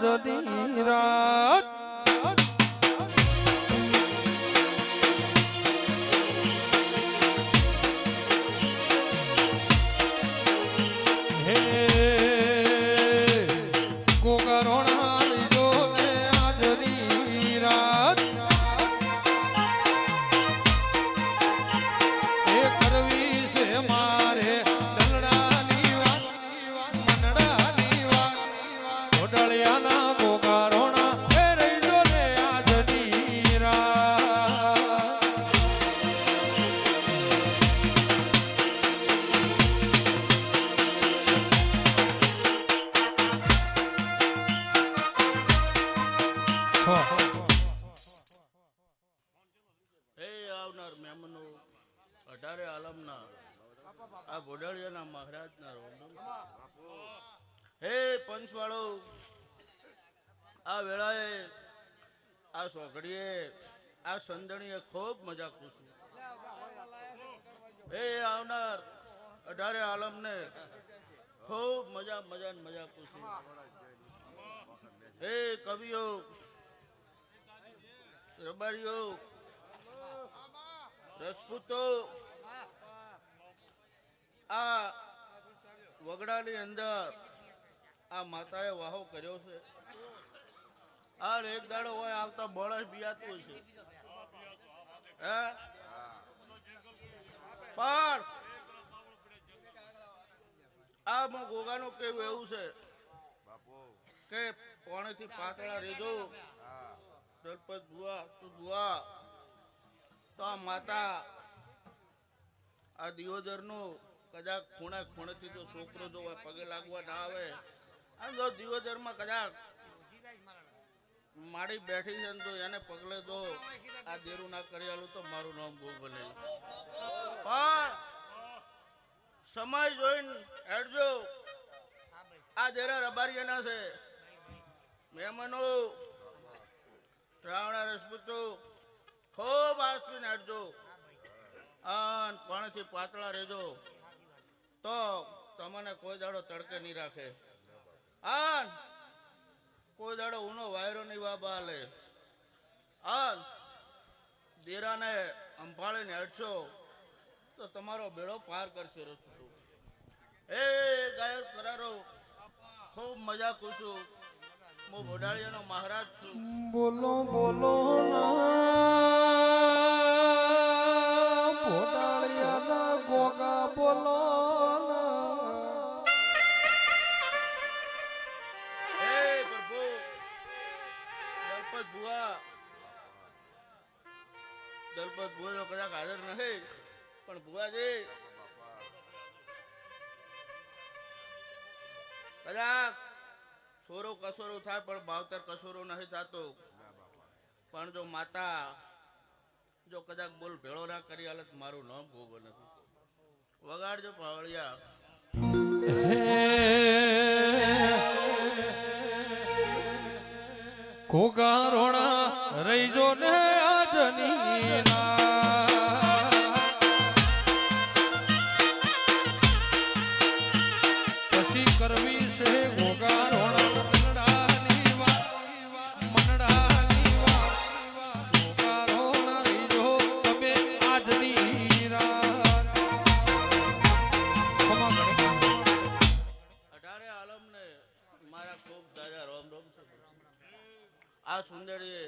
આજની રાત અઢારે આલમના આ બોડાળિયાના મહારાજના હે પંચવાળો આ વેળાએ આ સોઘડીએ આ સંદણીએ ખૂબ મજા ખુશું હે આવનાર અઢારે આલમને ખૂબ મજા ખુશું હે કવિઓ રબારીઓ રસપૂતો આ વગડાની અંદર આ માતાએ વાહો કર્યો છે આ એક દાડો હોય આવતા બળસ બિયાતું છે હે પણ આ મો ગોગાનું કેવું એવું છે કે પોણેથી પાતળા રેજો દલપત બુઆ તું બુઆ તો આ માતા આ દિયોદર નું કદાચ ખૂણેથી જો છોકરો જો પગે લાગવા ના આવે અને જો દિયોદર માં કદાચ માડી બેઠી છે તો એને પગલે જો આ દેરું ના કરી આલું તો મારું નામ બહુ બને પણ સમય જોઈને હેડજો આ દેરા રબારીયાના છે મહેમાનો રાવણા રસપૂતો ખૂબ આસવીને હેડજો અને પાણીથી પાતળા રહેજો તો તમને કોઈ દાડો તડકે નહીં રાખે આન કોઈ દાડો ઊનો વાયરો નહીં વાબા લે આન દેરાને અંભાળીને હેડશો તો તમારો બેડો પાર કરશે રસ્તો એ ગાયક કરારો ખૂબ મજા ખુશું હું બોડાળિયાનો મહારાજ છું બોલો બોલો બોડાળિયાના ગોગા બોલો હે પ્રભુ દલપત બુઆ તો કદાચ હાજર નથી પણ બુઆજી કદાચ છોરો કસોરો થાય પણ ભાવતર કસોરો નથી થતો પણ જો માતા જો કદાચ બોલ ભેળો ના કરી હાલત મારું નામ ભોગ નથી વગાડજો પાવળિયા ઘોઘા રોણા રહીજો ને આજની પછી કરવી છે ઘોઘા આ સુંદરી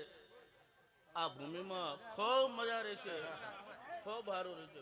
આ ભૂમિમાં ખૂબ મજા રહેશે ખૂબ સારું રહેશે